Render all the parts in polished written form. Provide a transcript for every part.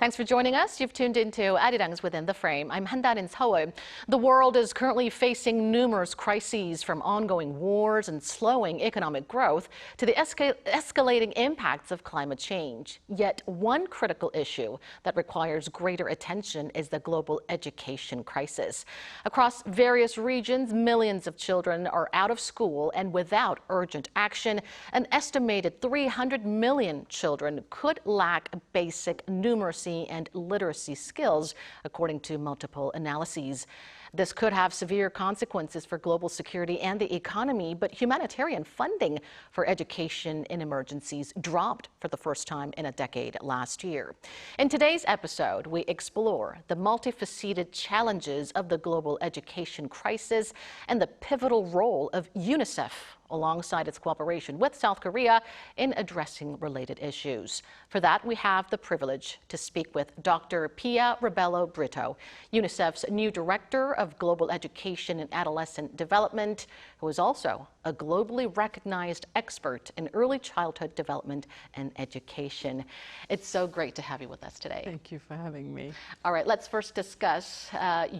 Thanks for joining us. You've tuned into Arirang's Within the Frame. I'm Han Da-eun in Seoul. The world is currently facing numerous crises, from ongoing wars and slowing economic growth to the escalating impacts of climate change. Yet one critical issue that requires greater attention is the global education crisis. Across various regions, millions of children are out of school, and without urgent action, an estimated 300 million children could lack basic numeracy and literacy skills, according to multiple analyses. This could have severe consequences for global security and the economy, but humanitarian funding for education in emergencies dropped for the first time in a decade last year. In today's episode, we explore the multifaceted challenges of the global education crisis and the pivotal role of UNICEF alongside its cooperation with South Korea in addressing related issues. For that, we have the privilege to speak with Dr. Pia Rebello Brito, UNICEF's new Director of Global Education and Adolescent Development, who is also a globally recognized expert in early childhood development and education. It's so great to have you with us today. Thank you for having me. All right, let's first discuss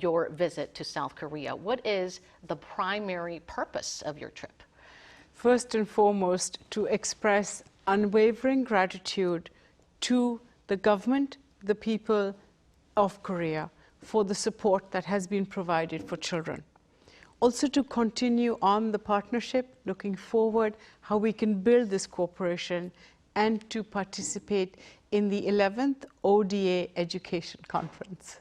your visit to South Korea. What is the primary purpose of your trip? First and foremost, to express unwavering gratitude to the government, the people of Korea, for the support that has been provided for children. Also to continue on the partnership, looking forward how we can build this cooperation, and to participate in the 11th ODA Education Conference.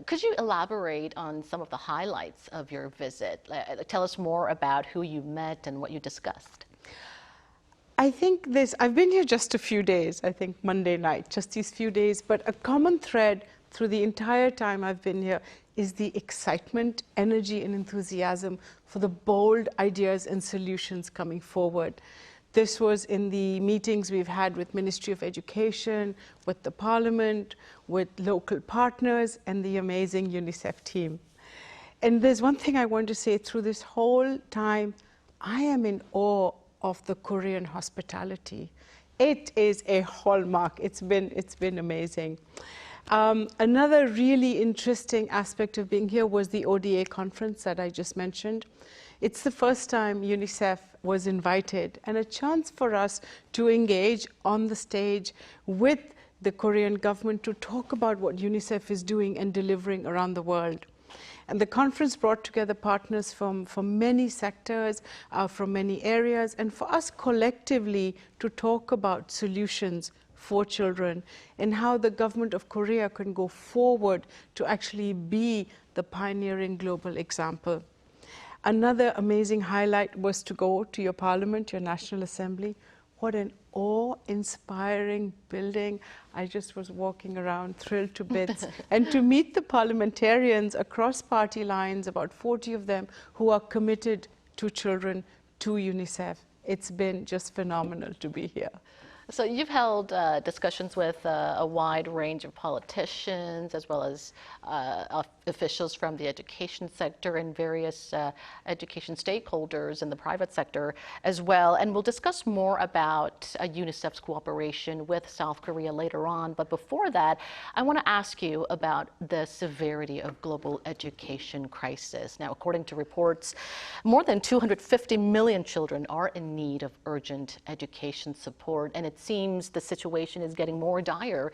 Could you elaborate on some of the highlights of your visit? Tell us more about who you met and what you discussed. I think I've been here just a few days, I think Monday night, just these few days, but a common thread through the entire time I've been here is the excitement, energy, and enthusiasm for the bold ideas and solutions coming forward. This was in the meetings we've had with Ministry of Education, with the Parliament, with local partners, and the amazing UNICEF team. And there's one thing I want to say through this whole time, I am in awe of the Korean hospitality. It is a hallmark. It's been amazing. Another really interesting aspect of being here was the ODA conference that I just mentioned. It's the first time UNICEF was invited, and a chance for us to engage on the stage with the Korean government to talk about what UNICEF is doing and delivering around the world. And the conference brought together partners from many sectors, from many areas, and for us collectively to talk about solutions for children and how the government of Korea can go forward to actually be the pioneering global example. Another amazing highlight was to go to your Parliament, your National Assembly. What an awe-inspiring building. I just was walking around, thrilled to bits. And to meet the parliamentarians across party lines, about 40 of them, who are committed to children, to UNICEF. It's been just phenomenal to be here. So you've held discussions with a wide range of politicians, as well as officials from the education sector and various education stakeholders in the private sector as well. And we'll discuss more about UNICEF's cooperation with South Korea later on. But before that, I want to ask you about the severity of global education crisis. Now, according to reports, more than 250 million children are in need of urgent education support, and it seems the situation is getting more dire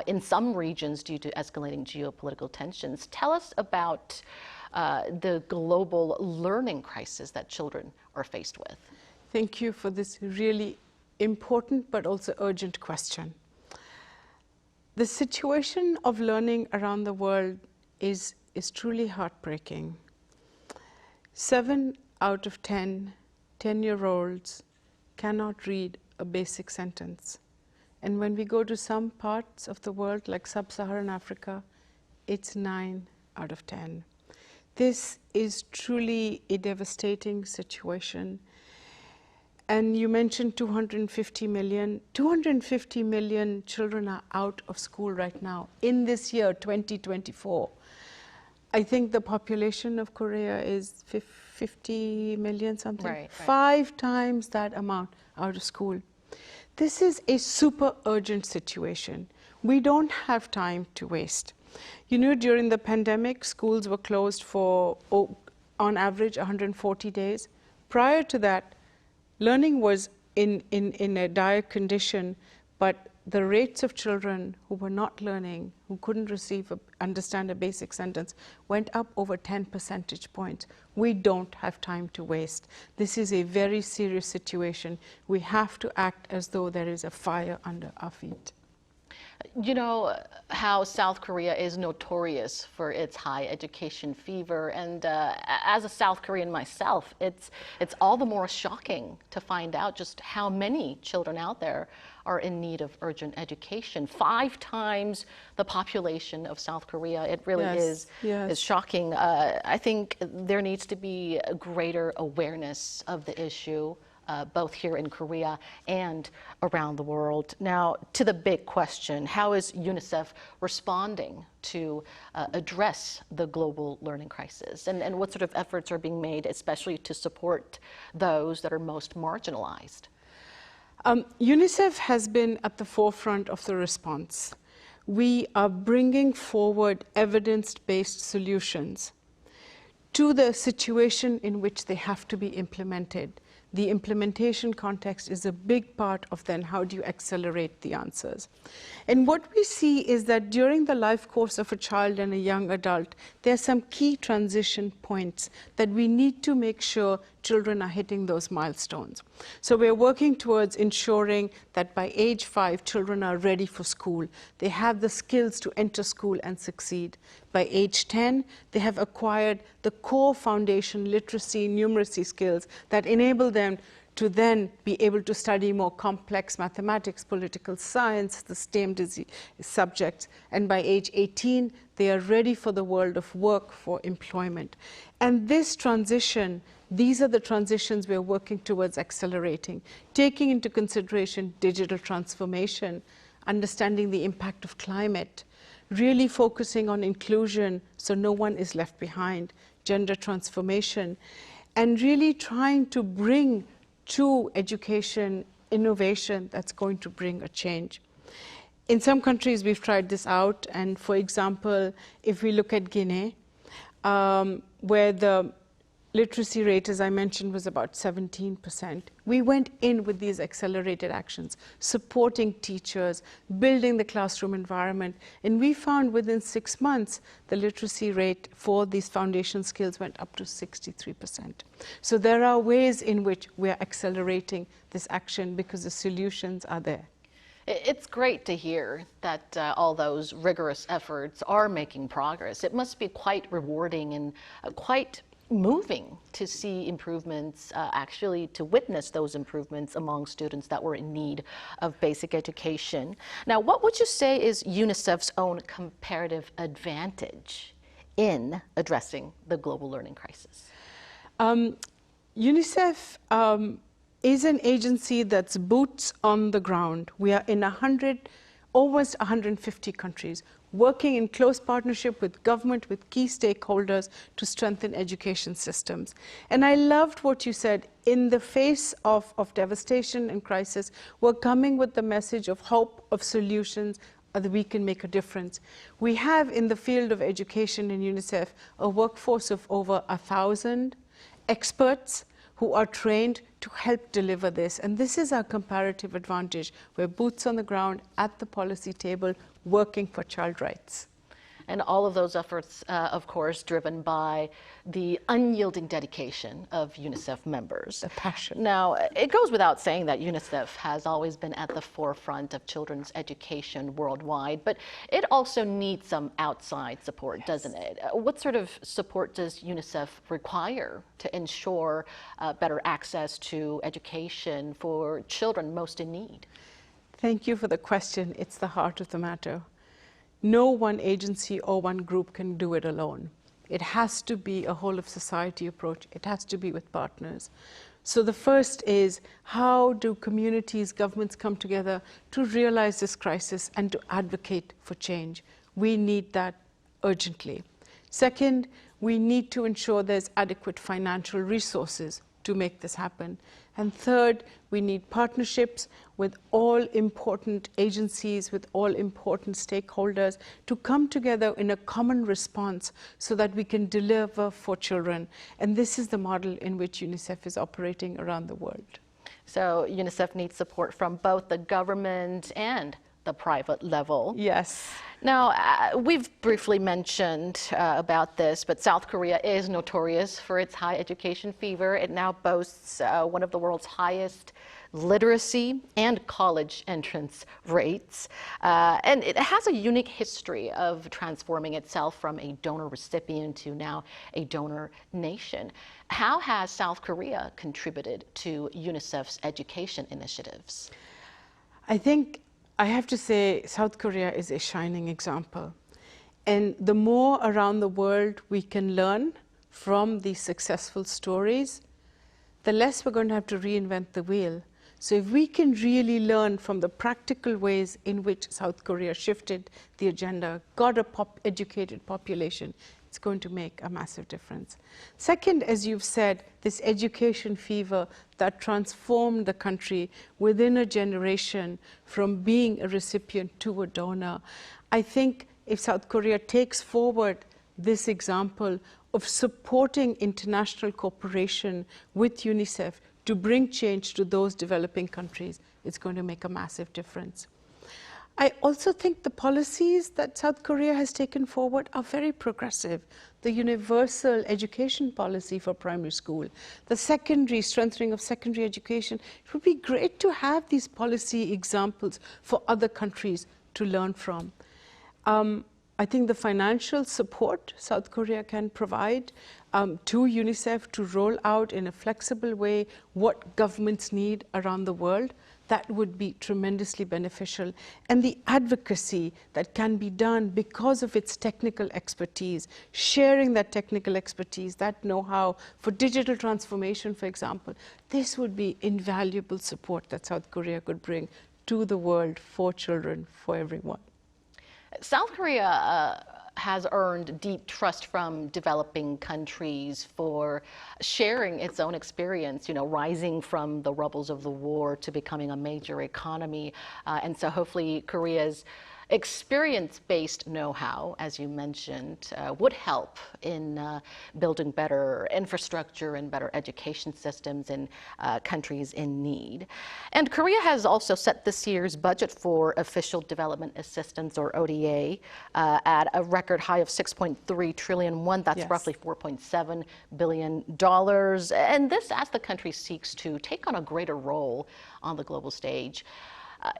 in some regions due to escalating geopolitical tensions. Tell us about the global learning crisis that children are faced with. Thank you for this really important but also urgent question. The situation of learning around the world is truly heartbreaking. 7 out of 10 10-year-olds cannot read a basic sentence. And when we go to some parts of the world, like sub-Saharan Africa, it's 9 out of 10. This is truly a devastating situation. And you mentioned 250 million. 250 million children are out of school right now in this year, 2024. I think the population of Korea is 50 million something. Right. 5 times that amount out of school. This is a super urgent situation. We don't have time to waste. You know, during the pandemic, schools were closed for, on average, 140 days. Prior to that, learning was in a dire condition, but the rates of children who were not learning, who couldn't understand a basic sentence, went up over 10 percentage points. We don't have time to waste. This is a very serious situation. We have to act as though there is a fire under our feet. You know how South Korea is notorious for its high education fever, and as a South Korean myself, it's all the more shocking to find out just how many children out there are in need of urgent education. 5 times the population of South Korea. It really is shocking. I think there needs to be a greater awareness of the issue. Both here in Korea and around the world. Now, to the big question, how is UNICEF responding to address the global learning crisis? And what sort of efforts are being made, especially to support those that are most marginalized? UNICEF has been at the forefront of the response. We are bringing forward evidence-based solutions to the situation in which they have to be implemented. The implementation context is a big part of then how do you accelerate the answers. And what we see is that during the life course of a child and a young adult, there are some key transition points that we need to make sure children are hitting those milestones. So we're working towards ensuring that by age 5, children are ready for school. They have the skills to enter school and succeed. By age 10, they have acquired the core foundation literacy, numeracy skills that enable them to then be able to study more complex mathematics, political science, the STEM subjects. And by age 18, they are ready for the world of work, for employment. And this transition, these are the transitions we're working towards accelerating, taking into consideration digital transformation, understanding the impact of climate, really focusing on inclusion so no one is left behind, gender transformation, and really trying to bring to education innovation that's going to bring a change. In some countries, we've tried this out, and for example, if we look at Guinea, where the literacy rate, as I mentioned, was about 17%. We went in with these accelerated actions, supporting teachers, building the classroom environment, and we found within 6 months, the literacy rate for these foundation skills went up to 63%. So there are ways in which we're accelerating this action because the solutions are there. It's great to hear that all those rigorous efforts are making progress. It must be quite rewarding and quite moving to see improvements, actually to witness those improvements among students that were in need of basic education. Now, what would you say is UNICEF's own comparative advantage in addressing the global learning crisis? UNICEF is an agency that's boots on the ground. We are in almost 150 countries, working in close partnership with government, with key stakeholders to strengthen education systems. And I loved what you said. In the face of devastation and crisis, we're coming with the message of hope, of solutions, that we can make a difference. We have in the field of education in UNICEF a workforce of over 1,000 experts who are trained to help deliver this. And this is our comparative advantage. We're boots on the ground at the policy table working for child rights. And all of those efforts, of course, driven by the unyielding dedication of UNICEF members. The passion. Now, it goes without saying that UNICEF has always been at the forefront of children's education worldwide, but it also needs some outside support, doesn't it? What sort of support does UNICEF require to ensure better access to education for children most in need? Thank you for the question. It's the heart of the matter. No one agency or one group can do it alone. It has to be a whole of society approach. It has to be with partners. So the first is, how do communities, governments come together to realize this crisis and to advocate for change? We need that urgently. Second, we need to ensure there's adequate financial resources to make this happen. And third, we need partnerships with all important agencies, with all important stakeholders to come together in a common response so that we can deliver for children. And this is the model in which UNICEF is operating around the world. So UNICEF needs support from both the government and the private level. Yes. Now, we've briefly mentioned about this, but South Korea is notorious for its high education fever. It now boasts one of the world's highest literacy and college entrance rates. And it has a unique history of transforming itself from a donor recipient to now a donor nation. How has South Korea contributed to UNICEF's education initiatives? I think I have to say South Korea is a shining example. And the more around the world we can learn from these successful stories, the less we're going to have to reinvent the wheel. So if we can really learn from the practical ways in which South Korea shifted the agenda, got a educated population, it's going to make a massive difference. Second, as you've said, this education fever that transformed the country within a generation from being a recipient to a donor. I think if South Korea takes forward this example of supporting international cooperation with UNICEF to bring change to those developing countries, it's going to make a massive difference. I also think the policies that South Korea has taken forward are very progressive. The universal education policy for primary school, the strengthening of secondary education. It would be great to have these policy examples for other countries to learn from. I think the financial support South Korea can provide to UNICEF to roll out in a flexible way what governments need around the world, that would be tremendously beneficial. And the advocacy that can be done because of its technical expertise, sharing that technical expertise, that know-how for digital transformation, for example, this would be invaluable support that South Korea could bring to the world for children, for everyone. South Korea has earned deep trust from developing countries for sharing its own experience, rising from the rubbles of the war to becoming a major economy. And so hopefully Korea's experience-based know-how, as you mentioned, would help in building better infrastructure and better education systems in countries in need. And Korea has also set this year's budget for official development assistance, or ODA, at a record high of 6.3 trillion won. That's roughly $4.7 billion. And this as the country seeks to take on a greater role on the global stage.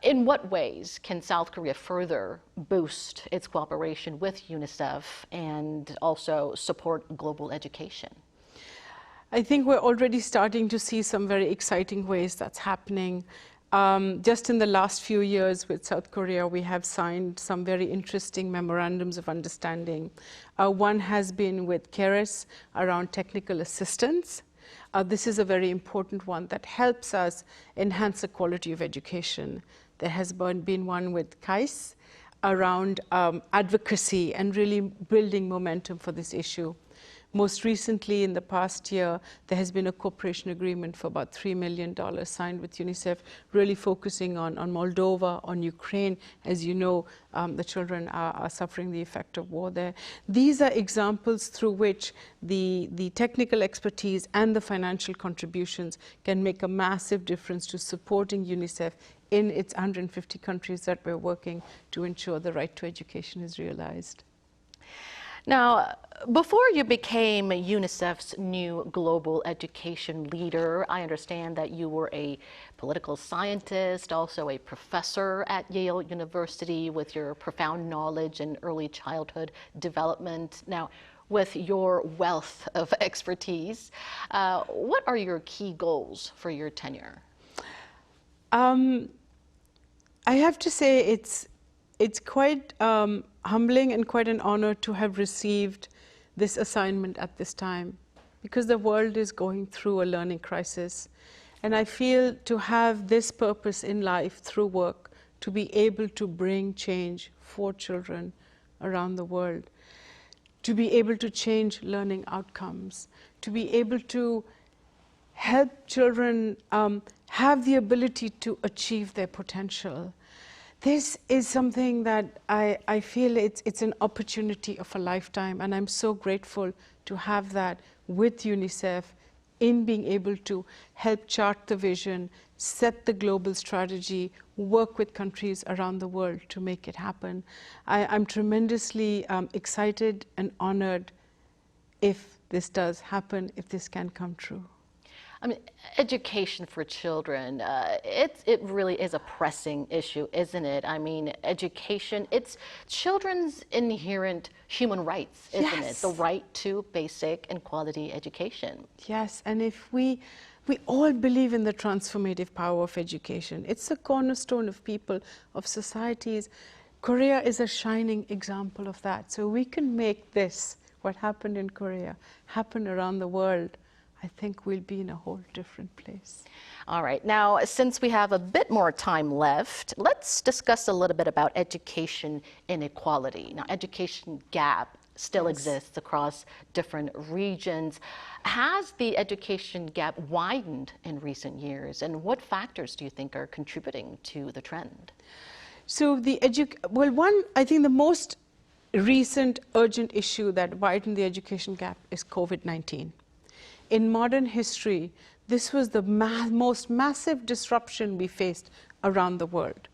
In what ways can South Korea further boost its cooperation with UNICEF and also support global education? I think we're already starting to see some very exciting ways that's happening. Just in the last few years with South Korea, we have signed some very interesting memorandums of understanding. One has been with CARES around technical assistance. This is a very important one that helps us enhance the quality of education. There has been one with CAIS around advocacy and really building momentum for this issue. Most recently, in the past year, there has been a cooperation agreement for about $3 million signed with UNICEF, really focusing on Moldova, on Ukraine. As you know, the children are suffering the effect of war there. These are examples through which the technical expertise and the financial contributions can make a massive difference to supporting UNICEF in its 150 countries that we're working to ensure the right to education is realized. Now, before you became UNICEF's new global education leader, I understand that you were a political scientist, also a professor at Yale University with your profound knowledge in early childhood development. Now, with your wealth of expertise, what are your key goals for your tenure? I have to say it's quite humbling and quite an honor to have received this assignment at this time, because the world is going through a learning crisis. And I feel to have this purpose in life through work, to be able to bring change for children around the world, to be able to change learning outcomes, to be able to help children have the ability to achieve their potential. This is something that I feel it's an opportunity of a lifetime, and I'm so grateful to have that with UNICEF in being able to help chart the vision, set the global strategy, work with countries around the world to make it happen. I'm tremendously excited and honored if this does happen, if this can come true. I mean, education for children, it really is a pressing issue, isn't it? I mean, education, it's children's inherent human rights, isn't it? The right to basic and quality education. Yes, and if we all believe in the transformative power of education. It's the cornerstone of people, of societies. Korea is a shining example of that. So we can make this, what happened in Korea, happen around the world. I think we'll be in a whole different place. All right. Now, since we have a bit more time left, let's discuss a little bit about education inequality. Now, education gap still exists across different regions. Has the education gap widened in recent years, and what factors do you think are contributing to the trend? So I think the most recent urgent issue that widened the education gap is COVID-19. In modern history, this was the most massive disruption we faced around the world.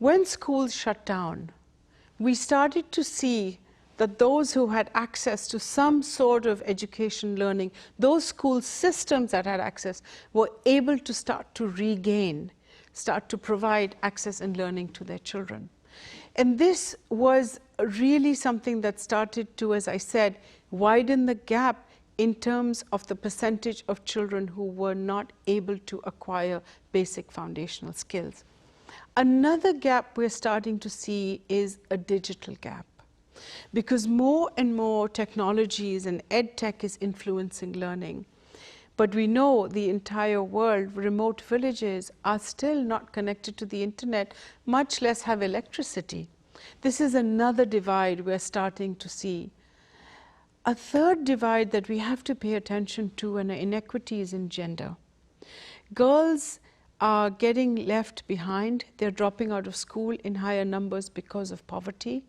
When schools shut down, we started to see that those who had access to some sort of education learning, those school systems that had access, were able to start to regain, start to provide access and learning to their children. And this was really something that started to, as I said, widen the gap in terms of the percentage of children who were not able to acquire basic foundational skills. Another gap we're starting to see is a digital gap, because more and more technologies and ed tech is influencing learning. But we know the entire world, remote villages are still not connected to the internet, much less have electricity. This is another divide we're starting to see. A third divide that we have to pay attention to, and inequity, is in gender. Girls are getting left behind. They're dropping out of school in higher numbers because of poverty.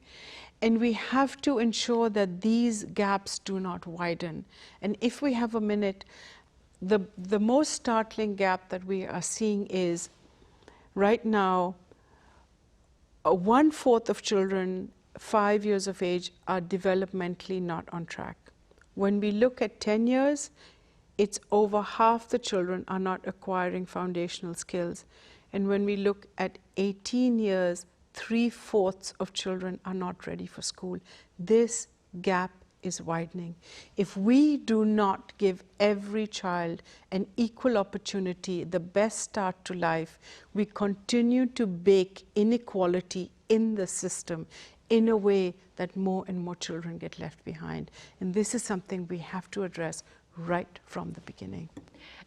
And we have to ensure that these gaps do not widen. And if we have a minute, the most startling gap that we are seeing is right now, 1/4 of children 5 years of age are developmentally not on track. When we look at 10 years, it's over half the children are not acquiring foundational skills. And when we look at 18 years, 3/4 of children are not ready for school. This gap is widening. If we do not give every child an equal opportunity, the best start to life, we continue to bake inequality in the system in a way that more and more children get left behind. And this is something we have to address right from the beginning.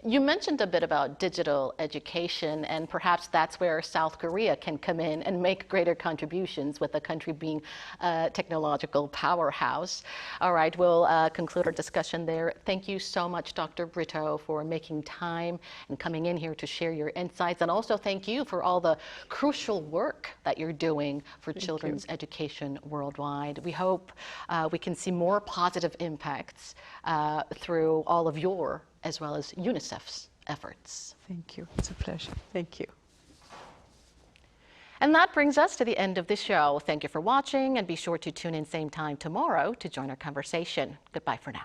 You mentioned a bit about digital education, and perhaps that's where South Korea can come in and make greater contributions, with the country being a technological powerhouse. All right, we'll conclude our discussion there. Thank you so much, Dr. Brito, for making time and coming in here to share your insights. And also thank you for all the crucial work that you're doing for children's education worldwide. We hope we can see more positive impacts through all of your as well as UNICEF's efforts. Thank you. It's a pleasure. Thank you. And that brings us to the end of the show. Thank you for watching, and be sure to tune in same time tomorrow to join our conversation. Goodbye for now.